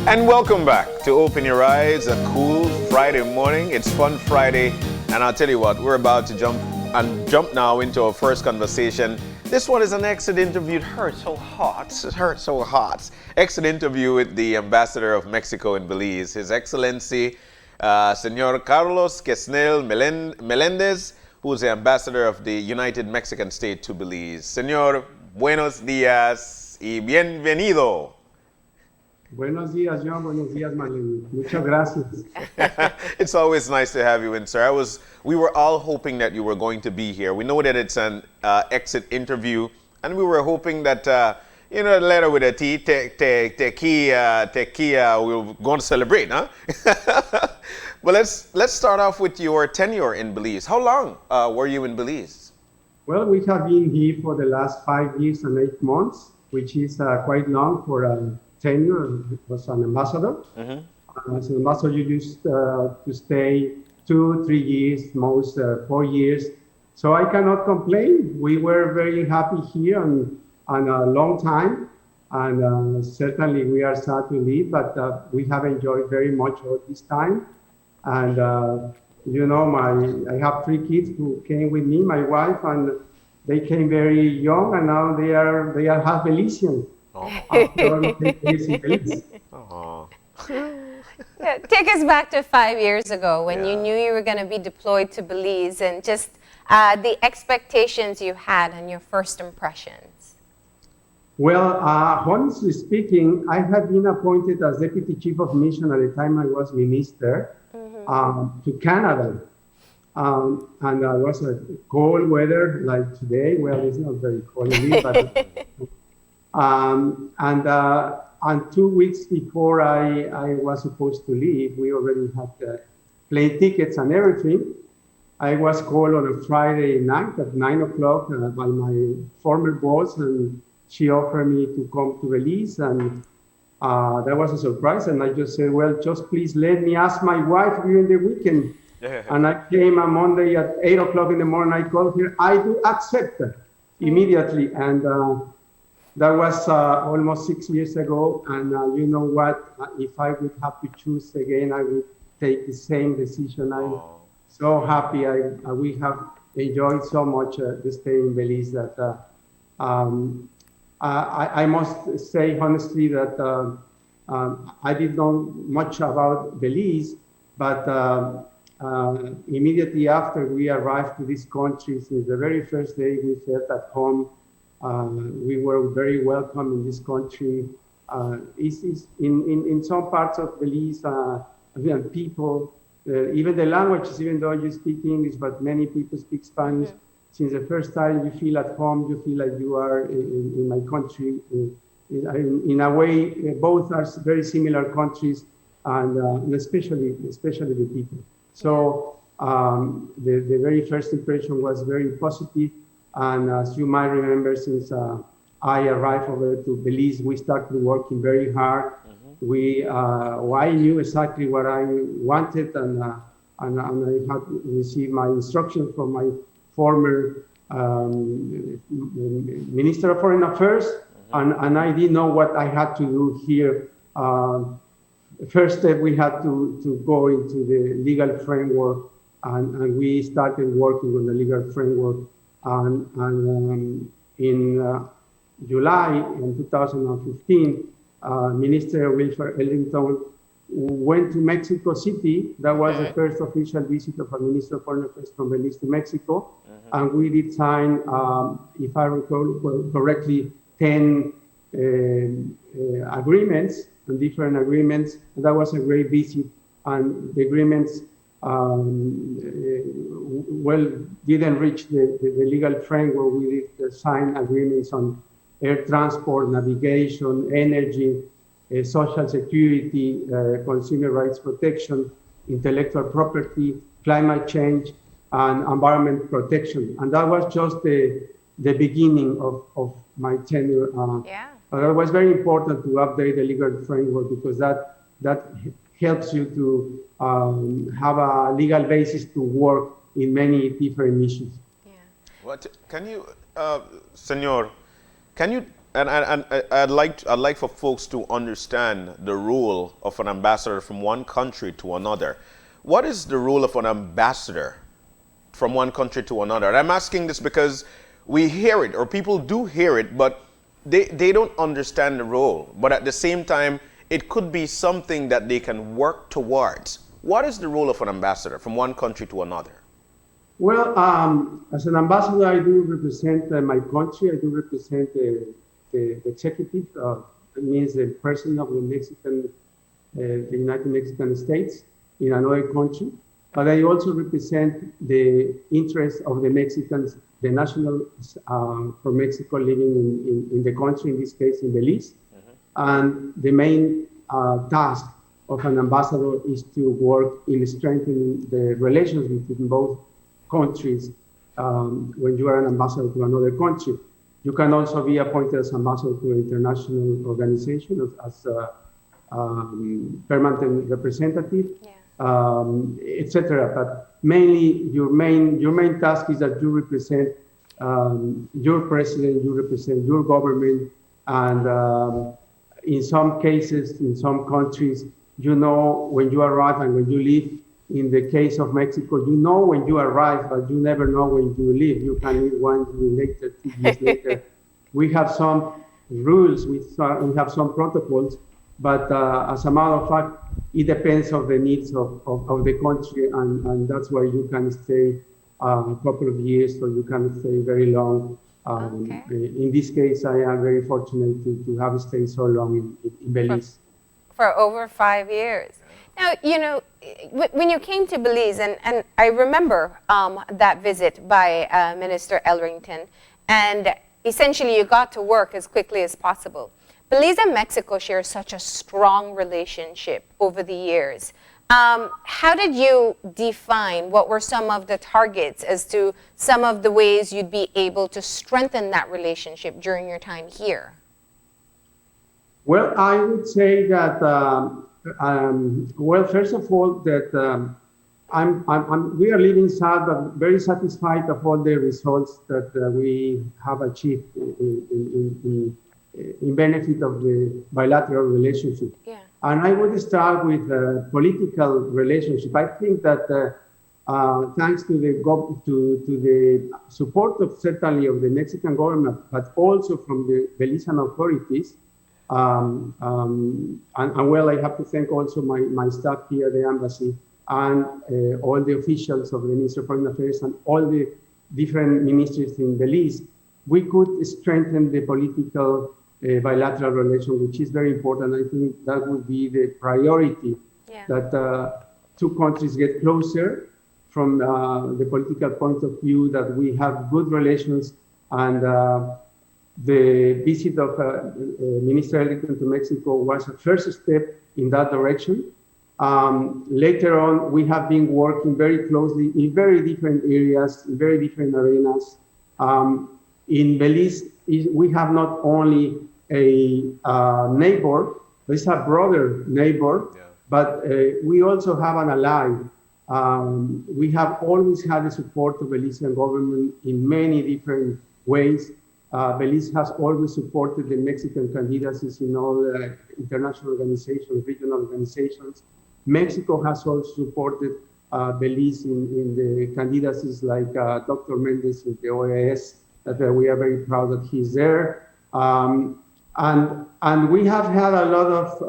And welcome back to Open Your Eyes, a cool Friday morning. It's Fun Friday, and I'll tell you what, we're about to jump now into our first conversation. This one is an exit interview. It hurts so hot. It hurts so hot. Exit interview with the ambassador of Mexico in Belize, His Excellency, Senor Carlos Quesnel Melendez, who is the ambassador of the United Mexican State to Belize. Senor, buenos días y bienvenido. Buenos días, John. Buenos días, Marlene. Muchas gracias. It's always nice to have you in, sir. We were all hoping that you were going to be here. We know that it's an exit interview, and we were hoping that, the letter with a T, tequila, we were going to celebrate, huh? But let's start off with your tenure in Belize. How long were you in Belize? Well, we have been here for the last 5 years and 8 months, which is quite long for tenure as an ambassador. Mm-hmm. As an ambassador, you used to stay 2-3 years, most 4 years. So I cannot complain. We were very happy here and a long time. And certainly we are sad to leave, but we have enjoyed very much all this time. And I have 3 kids who came with me, my wife, and they came very young, and now they are half Belizean. Take us back to 5 years ago when you knew you were going to be deployed to Belize, and just the expectations you had and your first impressions. Well, honestly speaking, I had been appointed as Deputy Chief of Mission at the time I was Minister to Canada. And it was a cold weather like today. Well, it's not very cold, but and 2 weeks before I was supposed to leave, we already had plane tickets and everything. I was called on a Friday night at 9 o'clock by my former boss, and she offered me to come to Belize, and that was a surprise. And I just said, well, just please let me ask my wife during the weekend. And I came on Monday at 8 o'clock in the morning. I called her. I do accept her immediately. And that was almost 6 years ago. And you know what? If I would have to choose again, I would take the same decision. I'm so happy. We have enjoyed so much the stay in Belize that I must say honestly that I didn't know much about Belize, but immediately after we arrived to this country, since the very first day we felt at home. We were very welcome in this country. In some parts of Belize, people, even the languages, even though you speak English, but many people speak Spanish. Mm-hmm. Since the first time you feel at home, you feel like you are in my country. In a way, both are very similar countries, and especially the people. So the very first impression was very positive. And as you might remember, since I arrived over to Belize, we started working very hard. Mm-hmm. I knew exactly what I wanted, and I had received my instructions from my former Minister of Foreign Affairs, mm-hmm. and I didn't know what I had to do here. First step, we had to go into the legal framework, and we started working on the legal framework. And in July in 2015, Minister Wilfred Ellington went to Mexico City. That was the first official visit of a Minister of Foreign Affairs from Belize to Mexico. Mm-hmm. And we did sign, if I recall correctly, 10 agreements, and different agreements. And that was a great visit. And the agreements didn't reach the legal framework. We did sign agreements on air transport, navigation, energy, social security, consumer rights protection, intellectual property, climate change, and environment protection. And that was just the beginning of my tenure. It was very important to update the legal framework, because that helps you to have a legal basis to work in many different issues. What can you, Senor? Can you I'd like for folks to understand the role of an ambassador from one country to another. What is the role of an ambassador from one country to another? And I'm asking this because we hear it, or people do hear it, but they don't understand the role. But at the same time, it could be something that they can work towards. What is the role of an ambassador from one country to another? Well, as an ambassador, I do represent my country. I do represent the executive. It means the president of the United Mexican States in another country. But I also represent the interests of the Mexicans, the nationals from Mexico living in the country, in this case in Belize. And the main task of an ambassador is to work in strengthening the relations between both countries when you are an ambassador to another country. You can also be appointed as ambassador to an international organization as a permanent representative, etc. But mainly your main task is that you represent your president, you represent your government, and in some cases, in some countries, you know when you arrive and when you leave. In the case of Mexico, you know when you arrive, but you never know when you leave. You can leave 1 year later, 2 years later. We have some rules, we have some protocols, but as a matter of fact, it depends on the needs of the country, and that's why you can stay a couple of years, or you can stay very long. In this case, I am very fortunate to have stayed so long in Belize. For over 5 years. Now, you know, when you came to Belize, and I remember that visit by Minister Elrington, and essentially you got to work as quickly as possible. Belize and Mexico share such a strong relationship over the years. How did you define what were some of the targets as to some of the ways you'd be able to strengthen that relationship during your time here? Well, I would say that, first of all, that we are living sad, but very satisfied of all the results that we have achieved in benefit of the bilateral relationship. Yeah. And I would start with political relationship. I think that thanks to the support of certainly of the Mexican government, but also from the Belizean authorities, and well, I have to thank also my staff here at the embassy and all the officials of the Ministry of Foreign Affairs and all the different ministries in Belize. We could strengthen the political bilateral relation, which is very important. I think that would be the priority, that two countries get closer from the political point of view, that we have good relations, and the visit of Minister Elrington to Mexico was a first step in that direction. Later on, we have been working very closely in very different areas, in very different arenas. In Belize, we have not only a neighbor, it's a brother neighbor, but we also have an ally. We have always had the support of the Belizean government in many different ways. Belize has always supported the Mexican candidacies in all international organizations, regional organizations. Mexico has also supported Belize in the candidacies like Dr. Melendez in the OAS, that we are very proud that he's there. And we have had a lot of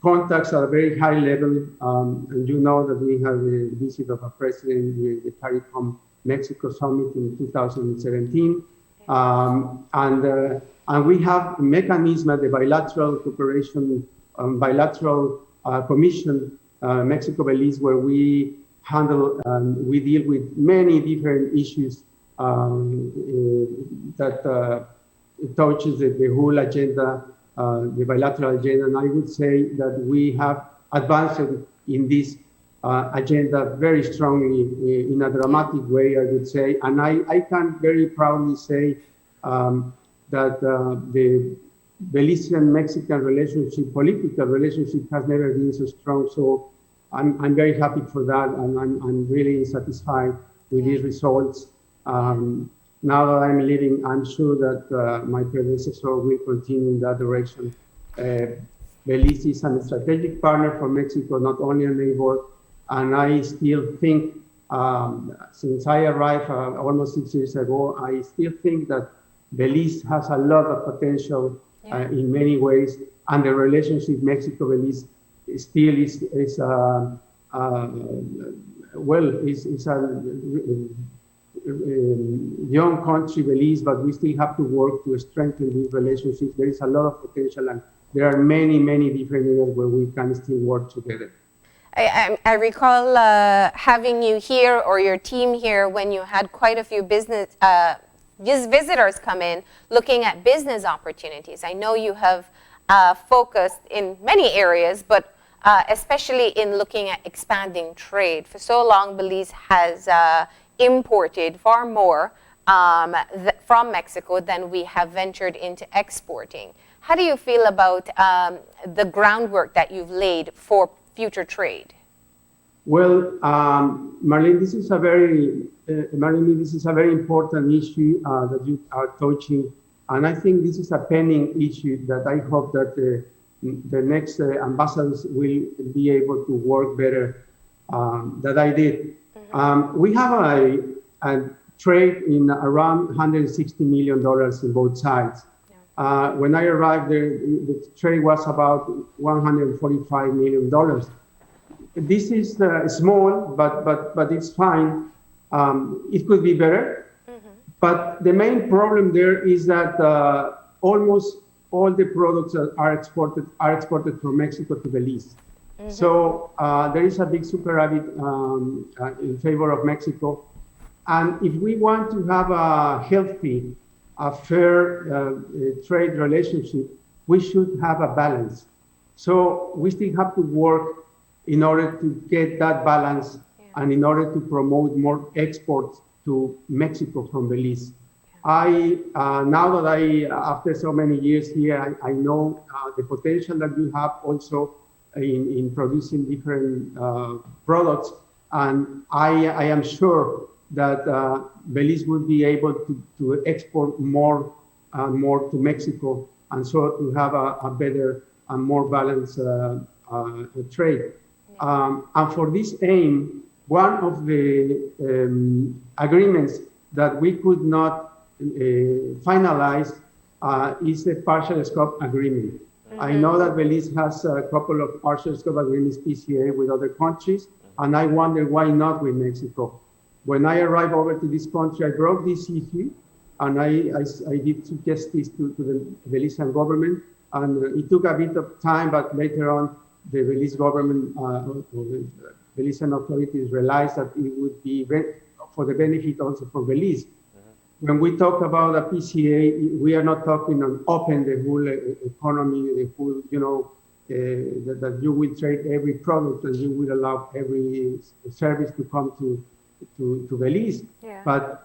contacts at a very high level. And you know that we had the visit of a president with the CARICOM Mexico Summit in 2017. And we have a mechanism at the bilateral cooperation, bilateral commission, Mexico-Belize, where we handle, we deal with many different issues that touches the whole agenda, the bilateral agenda. And I would say that we have advanced in this agenda very strongly in a dramatic way, I would say. And I can very proudly say that the Belizean-Mexican relationship, political relationship, has never been so strong. So I'm very happy for that, and I'm really satisfied with these results. now that I'm leaving, I'm sure that my predecessor will continue in that direction. Belize is a strategic partner for Mexico, not only a neighbor, and I still think, since I arrived almost 6 years ago, I still think that Belize has a lot of potential in many ways, and the relationship Mexico-Belize still is a young country, Belize, but we still have to work to strengthen these relationships. There is a lot of potential, and there are many, many different areas where we can still work together. I recall having you here or your team here when you had quite a few business visitors come in looking at business opportunities. I know you have focused in many areas, but especially in looking at expanding trade. For so long, Belize has imported far more from Mexico than we have ventured into exporting. How do you feel about the groundwork that you've laid for future trade? Well, Marlene, this is a very important issue that you are touching, and I think this is a pending issue that I hope that the next ambassadors will be able to work better than I did. We have a trade in around $160 million in both sides. When I arrived there, the trade was about $145 million. This is small, but it's fine. It could be better. But the main problem there is that almost all the products that are exported from Mexico to Belize. So there is a big superávit in favor of Mexico. And if we want to have a healthy, a fair trade relationship, we should have a balance. So we still have to work in order to get that balance and in order to promote more exports to Mexico from Belize. Now that after so many years here, I know the potential that you have also in producing different products. And I am sure that Belize will be able to export more and more to Mexico, and so to have a better and more balanced trade. And for this aim, one of the agreements that we could not finalize is the partial scope agreement. I know that Belize has a couple of partial scope agreements, PCA, with other countries, and I wonder why not with Mexico. When I arrived over to this country, I brought this issue, and I did suggest this to the Belizean government, and it took a bit of time, but later on, the Belize government or the Belizean authorities realized that it would be for the benefit also for Belize. When we talk about a PCA, we are not talking on open the whole economy, the whole, that you will trade every product and you will allow every service to come to Belize. But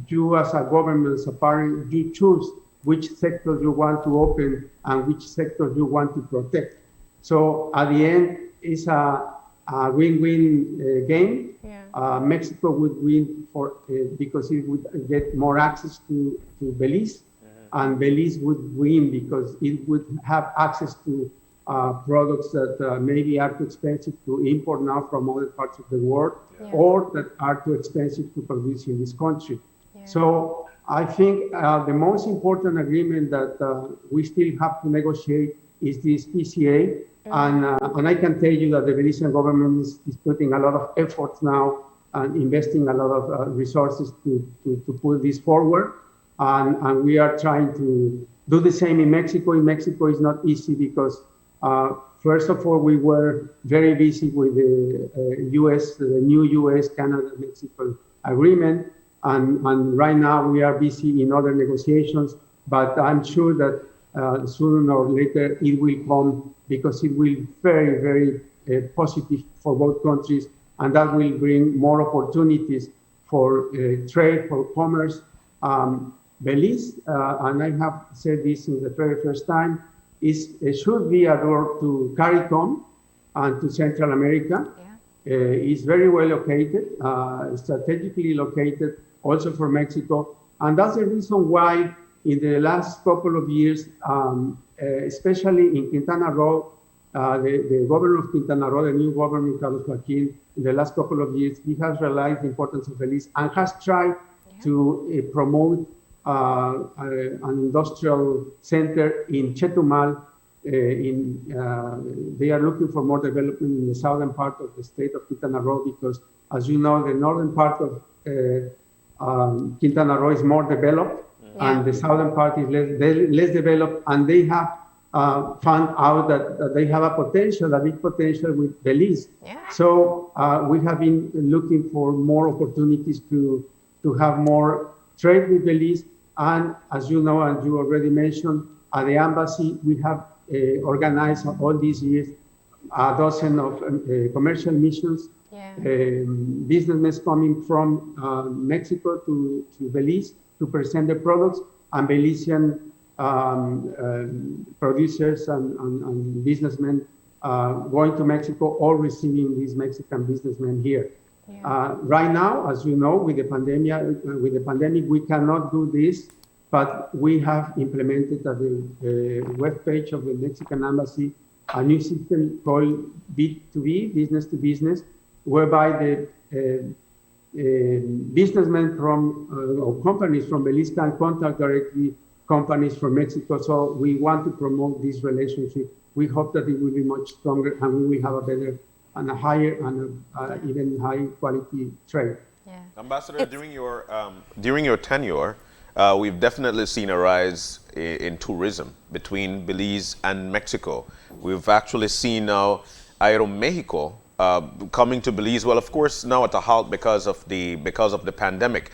you as a government, as a parent, you choose which sector you want to open and which sector you want to protect. So at the end, it's a win-win game. Mexico would win because it would get more access to Belize, and Belize would win because it would have access to products that maybe are too expensive to import now from other parts of the world, or that are too expensive to produce in this country. So I think the most important agreement that we still have to negotiate is this PCA. And I can tell you that the Belizean government is putting a lot of efforts now and investing a lot of resources to put this forward. And we are trying to do the same in Mexico. In Mexico, it's not easy because, first of all, we were very busy with the new US-Canada-Mexico agreement. And right now, we are busy in other negotiations. But I'm sure that sooner or later, it will come because it will be very, very positive for both countries, and that will bring more opportunities for trade, for commerce. Belize, and I have said this in the very first time, should be a door to CARICOM and to Central America. It's very well located, strategically located, also for Mexico. And that's the reason why in the last couple of years, especially in Quintana Roo, the governor of Quintana Roo, the new governor, Carlos Joaquin, in the last couple of years, he has realized the importance of Belize and has tried to promote an industrial center in Chetumal. They are looking for more development in the southern part of the state of Quintana Roo because, as you know, the northern part of Quintana Roo is more developed, and the southern part is less developed, and they have found out that they have a big potential with Belize. So we have been looking for more opportunities to have more trade with Belize. And as you know, and you already mentioned, at the embassy, we have organized all these years a dozen of commercial missions, businessmen coming from Mexico to Belize to present their products, and Belizean producers and businessmen going to Mexico, all receiving these Mexican businessmen here. Right now, as you know, with the pandemic, we cannot do this, but we have implemented at the web page of the Mexican embassy a new system called B2B, business to business, whereby the businessmen from or companies from Belize can contact directly companies from Mexico. So we want to promote this relationship. We hope that it will be much stronger and we will have a better and a higher and even high quality trade. Ambassador, during your tenure, we've definitely seen a rise in tourism between Belize and Mexico. We've actually seen now Aeromexico coming to Belize. Well, of course, now at a halt because of the pandemic.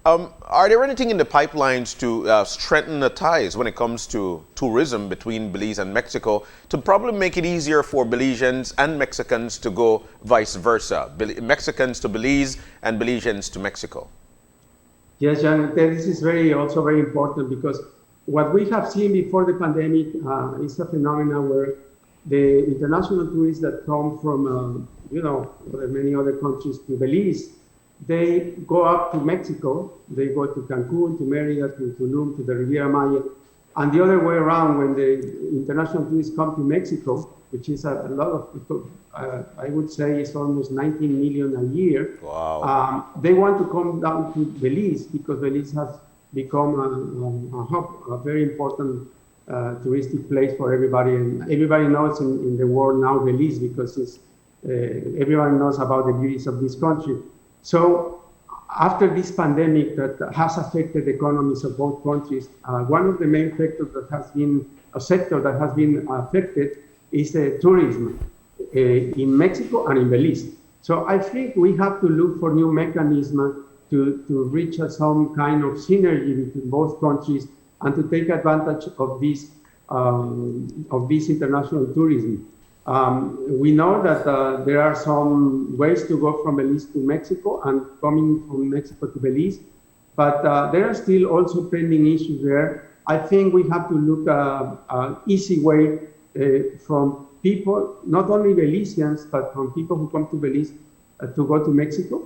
Are there anything in the pipelines to strengthen the ties when it comes to tourism between Belize and Mexico to probably make it easier for Belizeans and Mexicans to go vice versa, Mexicans to Belize and Belizeans to Mexico? Yes, John, this is also very important because what we have seen before the pandemic is a phenomenon where the international tourists that come from, many other countries to Belize, they go up to Mexico, they go to Cancun, to Mérida, to Tulum, to the Riviera Maya, and the other way around, when the international tourists come to Mexico, which is a lot of people, I would say it's almost 19 million a year. Wow. They want to come down to Belize because Belize has become a hub, a very important touristic place for everybody. And everybody knows in the world now Belize because everyone knows about the beauties of this country. So after this pandemic that has affected the economies of both countries, one of the main factors that has been a sector that has been affected is the tourism in Mexico and in Belize. So I think we have to look for new mechanisms to reach some kind of synergy between both countries and to take advantage of this international tourism. We know that there are some ways to go from Belize to Mexico and coming from Mexico to Belize, but there are still also pending issues there. I think we have to look at an easy way from people, not only Belizeans, but from people who come to Belize to go to Mexico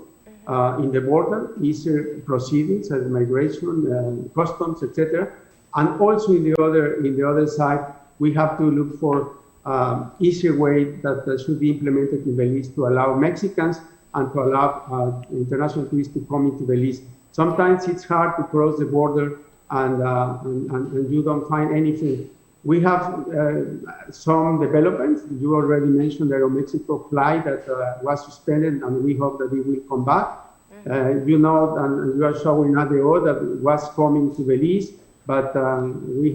in the border, easier proceedings as migration, customs, etc. And also in the other side, we have to look for easier way that should be implemented in Belize to allow Mexicans and to allow international tourists to come into Belize. Sometimes it's hard to cross the border and you don't find anything. We have some developments. You already mentioned the Aeromexico flight that was suspended, and we hope that it will come back. And you are showing ADO that was coming to Belize, but we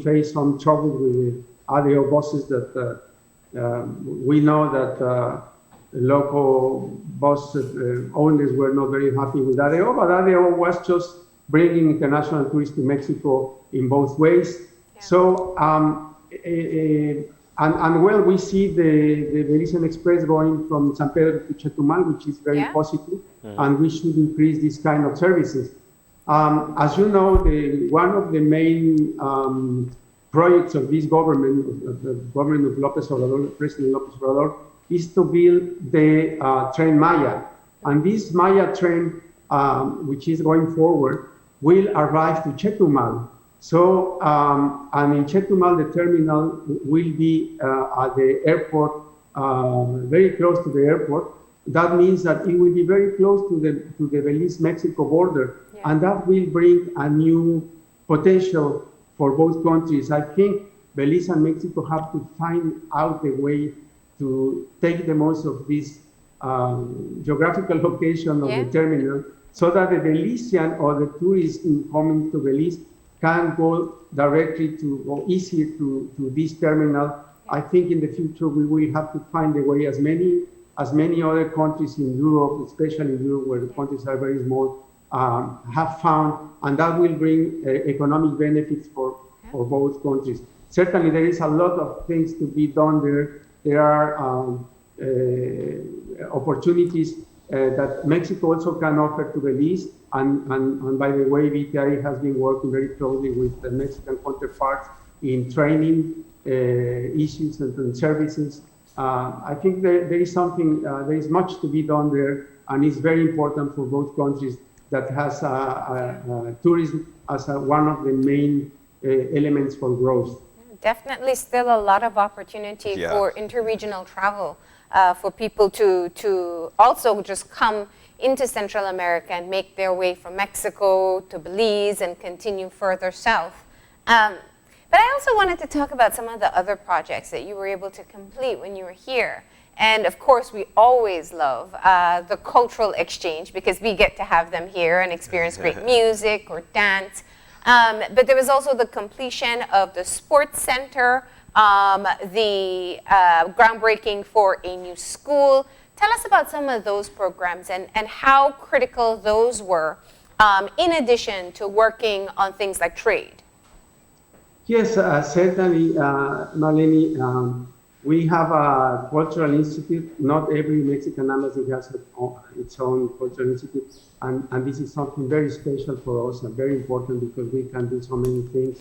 faced some trouble with the ADO buses that we know that local bus owners were not very happy with ADO, but ADO was just bringing international tourists to Mexico in both ways. So, we see the Belizean Express going from San Pedro to Chetumal, which is very positive, and we should increase this kind of services. As you know, one of the main projects of this government, the government of López Obrador, President López Obrador, is to build the train Maya. And this Maya train, which is going forward, will arrive to Chetumal. So, and in Chetumal, the terminal will be at the airport, very close to the airport. That means that it will be very close to the Belize-Mexico border, and that will bring a new potential for both countries. I think Belize and Mexico have to find out a way to take the most of this geographical location of the terminal, so that the Belizean or the tourists coming to Belize can go directly to, or easier to this terminal. I think in the future we will have to find a way, as many other countries in Europe, especially in Europe where the countries are very small, have found, and that will bring economic benefits for both countries. Certainly there is a lot of things to be done there. There are opportunities that Mexico also can offer to Belize, and by the way, BTI has been working very closely with the Mexican counterparts in training issues and services. I think there is something, there is much to be done there, and it's very important for both countries that has tourism as one of the main elements for growth. Definitely still a lot of opportunity for interregional travel, for people to also just come into Central America and make their way from Mexico to Belize and continue further south. But I also wanted to talk about some of the other projects that you were able to complete when you were here. And of course, we always love the cultural exchange, because we get to have them here and experience great music or dance. But there was also the completion of the sports center, the groundbreaking for a new school. Tell us about some of those programs and how critical those were, in addition to working on things like trade. Yes, certainly, Marlene. We have a cultural institute. Not every Mexican embassy has its own cultural institute, and this is something very special for us and very important, because we can do so many things.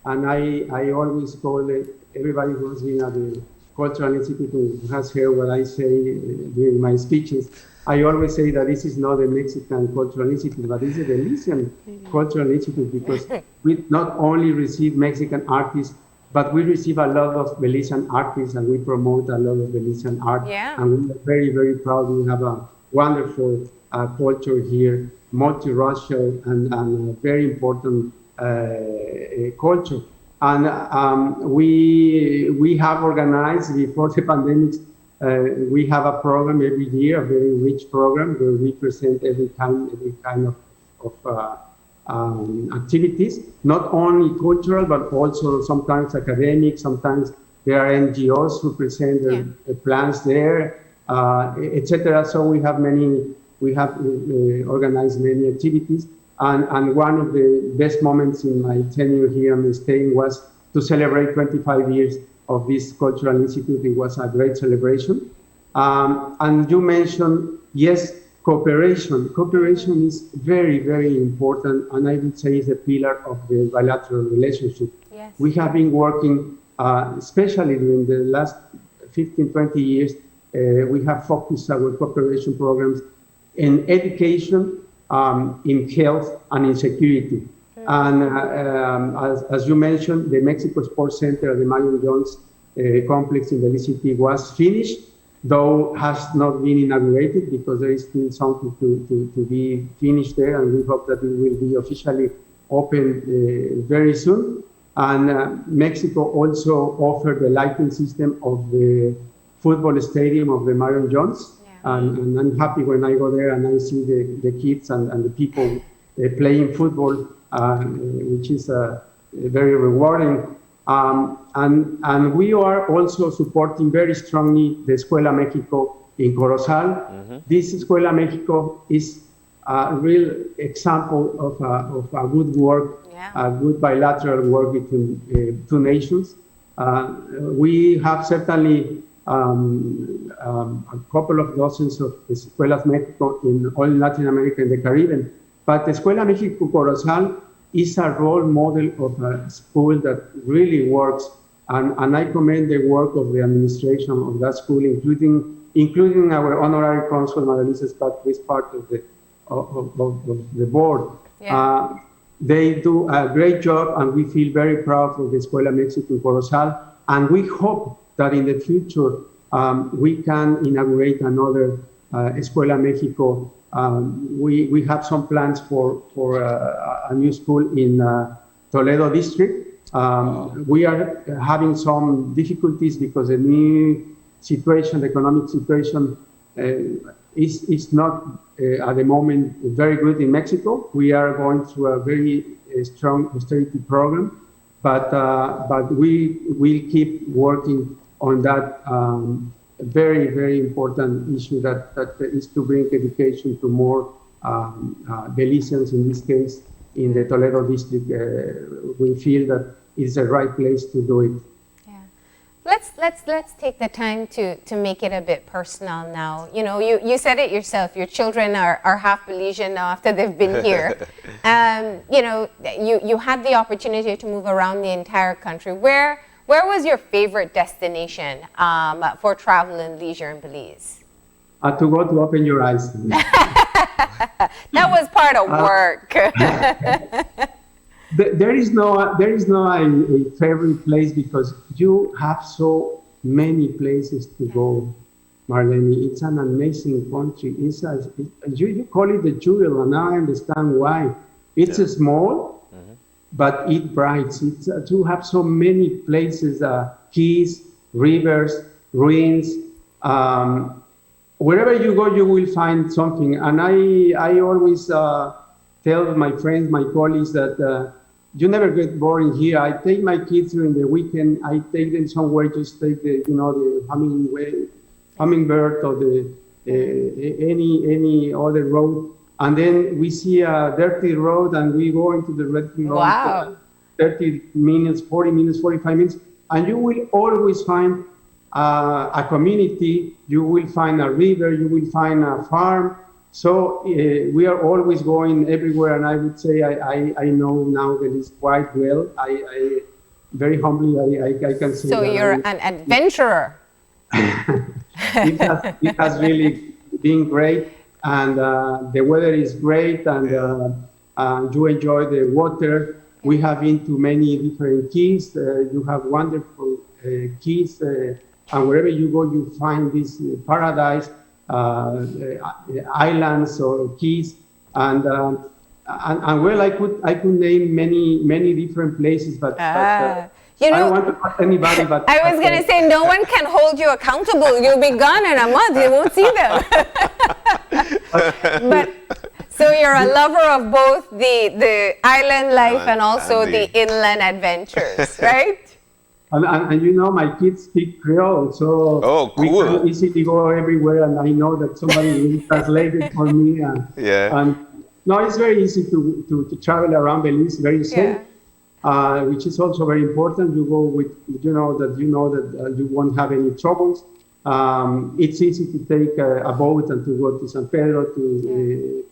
And I always call everybody who has been at the Cultural Institute, who has heard what I say during my speeches, I always say that this is not a Mexican Cultural Institute, but it's a Belizean Cultural Institute, because we not only receive Mexican artists, but we receive a lot of Belizean artists, and we promote a lot of Belizean art. And we are very, very proud. We have a wonderful culture here, multiracial and very important culture. And we have organized, before the pandemic, we have a program every year, a very rich program, where we present every kind of activities, not only cultural, but also sometimes academic. Sometimes there are NGOs who present their plans there, etc. So we have organized many activities. And one of the best moments in my tenure here in Spain was to celebrate 25 years of this Cultural Institute. It was a great celebration. And you mentioned, yes, cooperation. Cooperation is very, very important, and I would say is a pillar of the bilateral relationship. Yes. We have been working, especially during the last 15, 20 years, we have focused our cooperation programs in education, in health, and in security. And as you mentioned, the Mexico Sports Center at the Marion Jones complex in Belize City was finished, though has not been inaugurated, because there is still something to be finished there, and we hope that it will be officially open very soon. And Mexico also offered the lighting system of the football stadium of the Marion Jones. And I'm happy when I go there and I see the kids and the people playing football, which is very rewarding. And we are also supporting very strongly the Escuela Mexico in Corozal. This Escuela Mexico is a real example of a good work, a good bilateral work between two nations. We have certainly a couple of dozens of Escuelas Mexico in all Latin America and the Caribbean. But Escuela Mexico Corozal is a role model of a school that really works. And I commend the work of the administration of that school, including our honorary consul, Maria Luisa Scott, who is part of the board. They do a great job, and we feel very proud of the Escuela Mexico in Corozal. And we hope that in the future we can inaugurate another Escuela Mexico. We have some plans for a new school in Toledo district. We are having some difficulties because the new situation, the economic situation, is not at the moment very good in Mexico. We are going through a very strong austerity program, but we will keep working on that very, very important issue that is to bring education to more Belizeans, in this case, in the Toledo district. We feel that it's the right place to do it. Let's take the time to make it a bit personal now. You know, you said it yourself. Your children are half Belizean now after they've been here. You know, you had the opportunity to move around the entire country. Where was your favorite destination for travel and leisure in Belize? To go to open your eyes. That was part of work. There is no a favorite place, because you have so many places to go, Marlene. It's an amazing country. You call it the jewel, and now I understand why. It's small, but it brights. You have so many places, keys, rivers, ruins. Wherever you go, you will find something. And I always tell my friends, my colleagues, that you never get boring here. I take my kids during the weekend. I take them somewhere, just take the hummingbird or any other road, and then we see a dirty road, and we go into the red road. Wow. 30 minutes, 40 minutes, 45 minutes, and you will always find a community. You will find a river. You will find a farm. So we are always going everywhere, and I would say I know now that it's quite well. I very humbly I can say. So you're an adventurer. It has really been great, and the weather is great, and you enjoy the water. We have been to many different keys. You have wonderful keys, and wherever you go, you find this paradise. Islands or keys, and well, I could name many different places, but you know, I don't want to hurt anybody. But I was going to say, no one can hold you accountable. You'll be gone in a month. You won't see them. But so you're a lover of both the island life and also the inland adventures, right? And you know, my kids speak Creole, so we can easily go everywhere, and I know that somebody will translate it for me. And no, it's very easy to travel around Belize, very safe, which is also very important. You go with, you know that you won't have any troubles. It's easy to take a boat and to go to San Pedro, to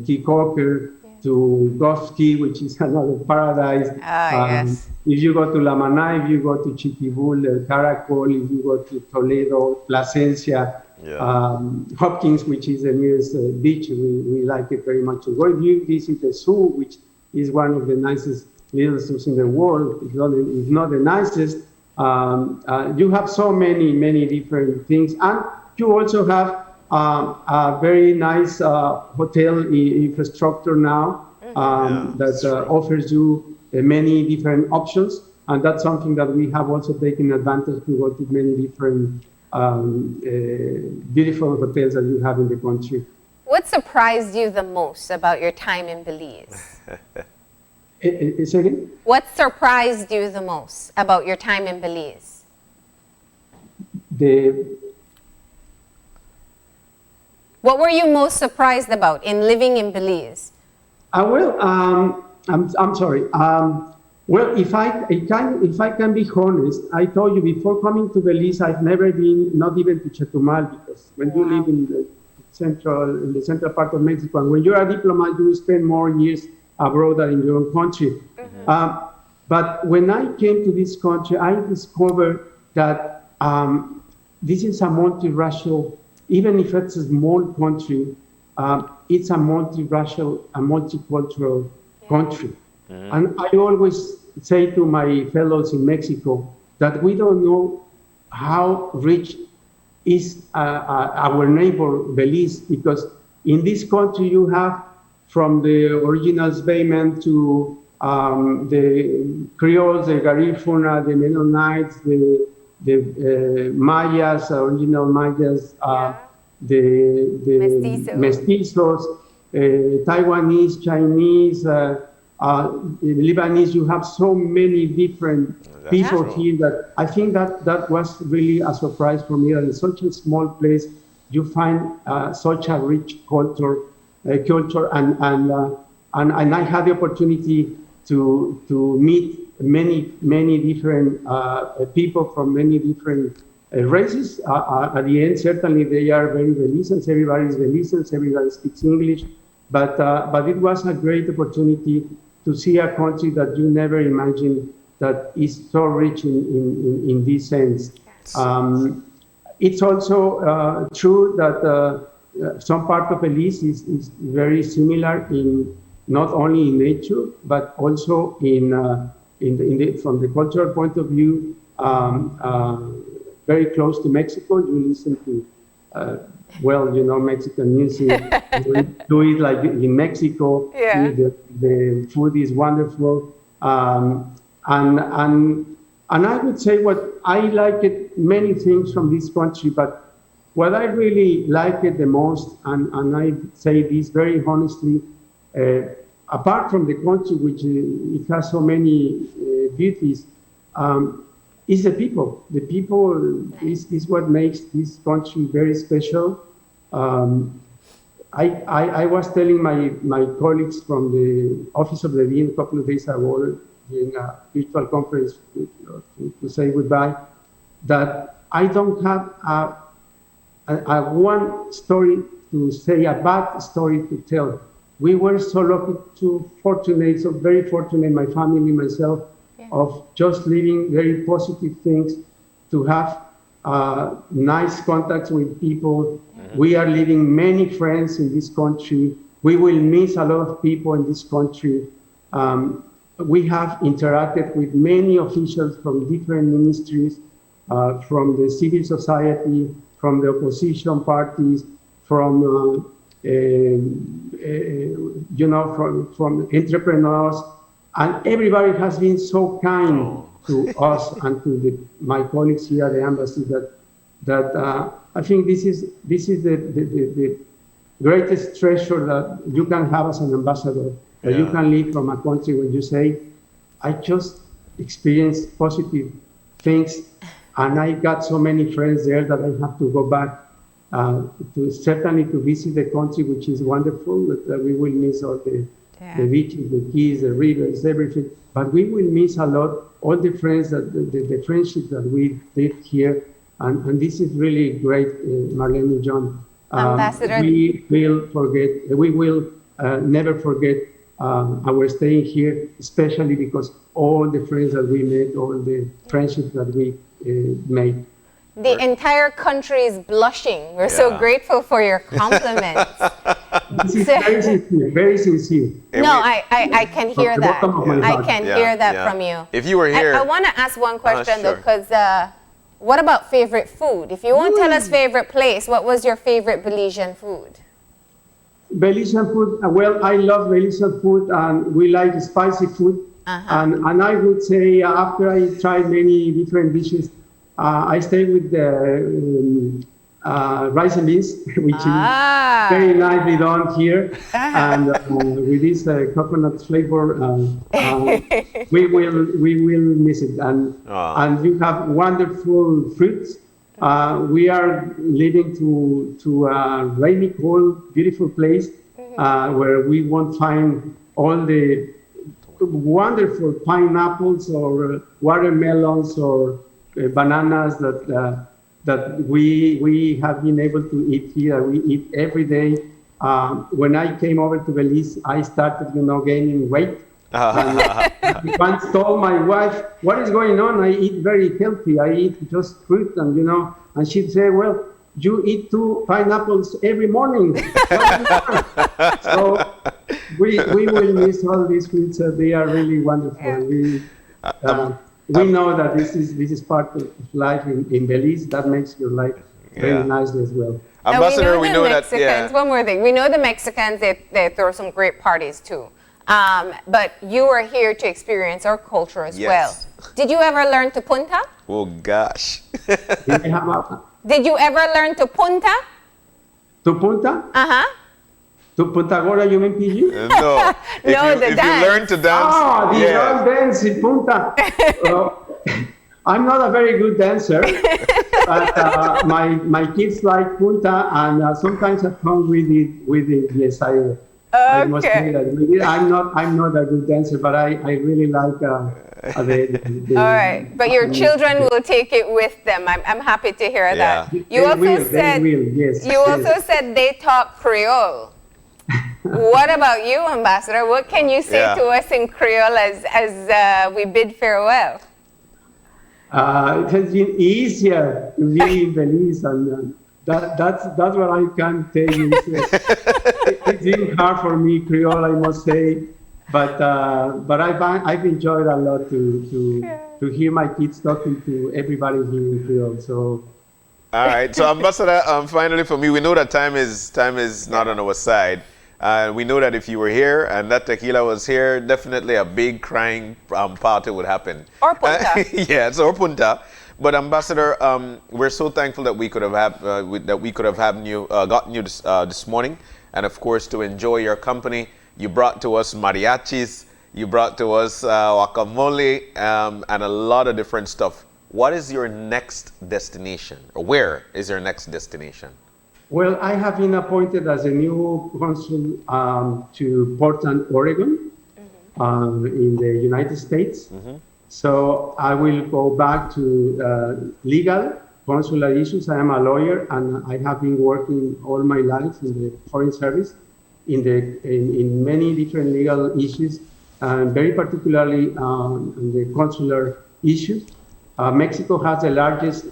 Key Cocker, to Gulf Key, which is another paradise. Yes. If you go to La Manay, if you go to Chiquibul, Caracol, if you go to Toledo, Plasencia, Hopkins, which is the nearest beach, we like it very much to go. If you visit the zoo, which is one of the nicest little zoos in the world, if not the nicest, you have so many different things. And you also have a very nice hotel infrastructure now that offers you many different options, and that's something that we have also taken advantage to go to many different beautiful hotels that you have in the country. What surprised you the most about your time in Belize? Say again? What surprised you the most about your time in Belize? What were you most surprised about in living in Belize? I'm sorry. Well, if I can be honest, I told you before coming to Belize, I've never been, not even to Chetumal, because when you live in the central part of Mexico, and when you're a diplomat, you spend more years abroad than in your own country. But when I came to this country, I discovered that this is a multiracial, even if it's a small country, it's a multiracial, a multicultural country. And I always say to my fellows in Mexico that we don't know how rich is our neighbor Belize, because in this country you have from the original Baymen to the Creoles, the Garifuna, the Mennonites, the Mayas, original Mayas, the Mestizos, Taiwanese, Chinese, Lebanese. You have so many different people here that I think that was really a surprise for me that in such a small place you find such a rich culture, and I had the opportunity to meet many different people from many different races. At the end, certainly they are very Belizeans. Everybody's Belizeans. Everybody speaks English. But it was a great opportunity to see a country that you never imagined that is so rich in this sense. It's also true that some part of Belize is very similar in not only in nature but also from the cultural point of view. Very close to Mexico. You listen to Mexican music. do it like in Mexico. Yeah. The food is wonderful. And I would say what I like it many things from this country, but what I really like it the most, and I say this very honestly, apart from the country, which it has so many beauties, is the people. The people is what makes this country very special. I was telling my colleagues from the Office of the Dean a couple of days ago in a virtual conference to say goodbye, that I don't have a one story to say, a bad story to tell. We were so lucky, very fortunate, my family, myself, of just living very positive things, to have nice contacts with people. We are leaving many friends in this country. We will miss a lot of people in this country. We have interacted with many officials from different ministries, from the civil society, from the opposition parties, from from entrepreneurs, and everybody has been so kind to us and to my colleagues here at the embassy that I think this is the greatest treasure that you can have as an ambassador. That you can leave from a country when you say, I just experienced positive things, and I got so many friends there that I have to go back certainly to visit the country, which is wonderful. That we will miss all the beaches, the keys, the rivers, everything. But we will miss a lot all the friends the friendships that we did here, and this is really great, Marlene and John. Ambassador, we will never forget our staying here, especially because all the friends that we made, all the friendships that we made. The entire country is blushing. We're so grateful for your compliments. This is very sincere, very sincere. No, I can hear that. I can hear that from you. If you were here... I want to ask one question, though, because what about favorite food? If you won't tell us favorite place, what was your favorite Belizean food? Belizean food, well, I love Belizean food, and we like spicy food. And I would say after I tried many different dishes, I stay with the rice and beans, which is very nicely done here, and with this coconut flavor, we will miss it. And you have wonderful fruits. We are living to a rainy, cold, beautiful place where we won't find all the wonderful pineapples or watermelons or bananas that we have been able to eat here. We eat every day. When I came over to Belize, I started, gaining weight. And once told my wife, "What is going on? I eat very healthy. I eat just fruit," and she'd say, "Well, you eat 2 pineapples every morning." So we will miss all these trips. They are really wonderful. We know that this is part of life in Belize. That makes your life very nice as well. Ambassador, we know the Mexicans. One more thing. We know the Mexicans, they throw some great parties too. But you are here to experience our culture as well. Did you ever learn to punta? Oh, gosh. Did you ever learn to punta? To punta? Uh-huh. To Punta Gorda, you mean PG? No. If you learn to dance. Oh, the drum dance in Punta. I'm not a very good dancer, but my kids like Punta, and sometimes at home we did. Yes, I must say that I'm not a good dancer, but I really like the all right, but your children will take it with them. I'm happy to hear that. You also said they talk Creole. What about you, Ambassador? What can you say to us in Creole as we bid farewell? It has been easier to be in Belize, and that's what I can tell you. It's been hard for me, Creole, I must say, but I've enjoyed a lot to hear my kids talking to everybody here in Creole. So. All right, so Ambassador, finally for me, we know that time is not on our side. We know that if you were here and that tequila was here, definitely a big crying party would happen. Or punta. Yes, or punta. But Ambassador, we're so thankful that we could have gotten you this morning, and of course to enjoy your company. You brought to us mariachis, you brought to us guacamole, and a lot of different stuff. What is your next destination, or where is your next destination? Well, I have been appointed as a new consul to Portland, Oregon, in the United States. So I will go back to legal consular issues. I am a lawyer, and I have been working all my life in the Foreign Service in many different legal issues, and very particularly in the consular issues. Mexico has the largest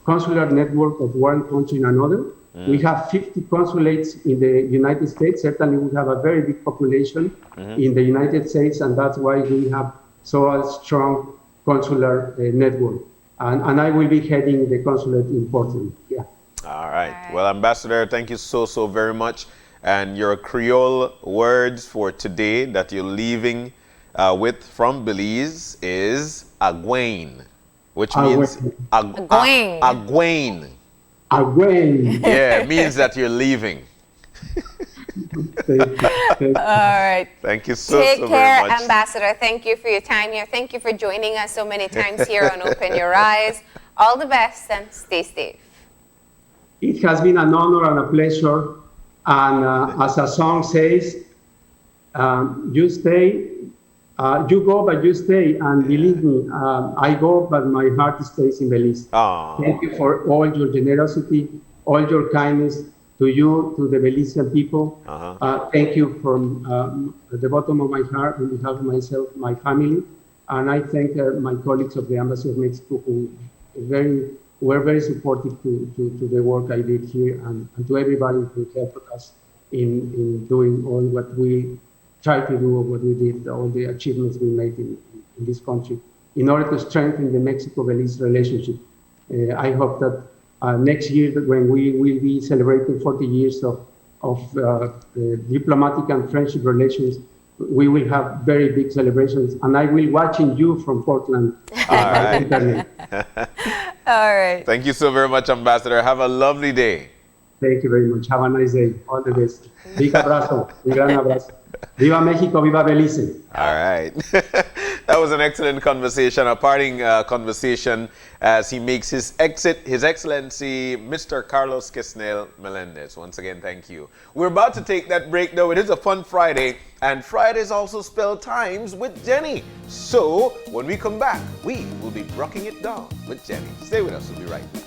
consular network of one country and another. We have 50 consulates in the United States. Certainly, we have a very big population in the United States, and that's why we have a strong consular network. And I will be heading the consulate in Portland. Yeah. All right. Well, Ambassador, thank you so very much. And your Creole words for today that you're leaving with from Belize is agüen, which means agüen. Agüen. Yeah, it means that you're leaving. All right. Thank you so very much. Take care, Ambassador. Thank you for your time here. Thank you for joining us so many times here on Open Your Eyes. All the best and stay safe. It has been an honor and a pleasure. And as a song says, you stay, you go, but you stay. And believe me, I go, but my heart stays in Belize. Thank you for all your generosity, all your kindness to you, to the Belizean people. Thank you from the bottom of my heart, on behalf of myself, my family. And I thank my colleagues of the Embassy of Mexico who were very supportive to the work I did here, and to everybody who helped us in doing all what we tried to do, what we did, all the achievements we made in this country, in order to strengthen the Mexico-Belize relationship. I hope that next year, when we will be celebrating 40 years of diplomatic and friendship relations, we will have very big celebrations, and I will watching you from Portland. All right. Internet. All right. Thank you so very much, Ambassador. Have a lovely day. Thank you very much. Have a nice day. All the best. Big abrazo. Un gran abrazo. Viva Mexico, viva Belize. All right. That was an excellent conversation, a parting conversation as he makes his exit, His Excellency, Mr. Carlos Quesnel Melendez. Once again, thank you. We're about to take that break, though. It is a fun Friday, and Fridays also spell times with Jenny. So when we come back, we will be rocking it down with Jenny. Stay with us. We'll be right back.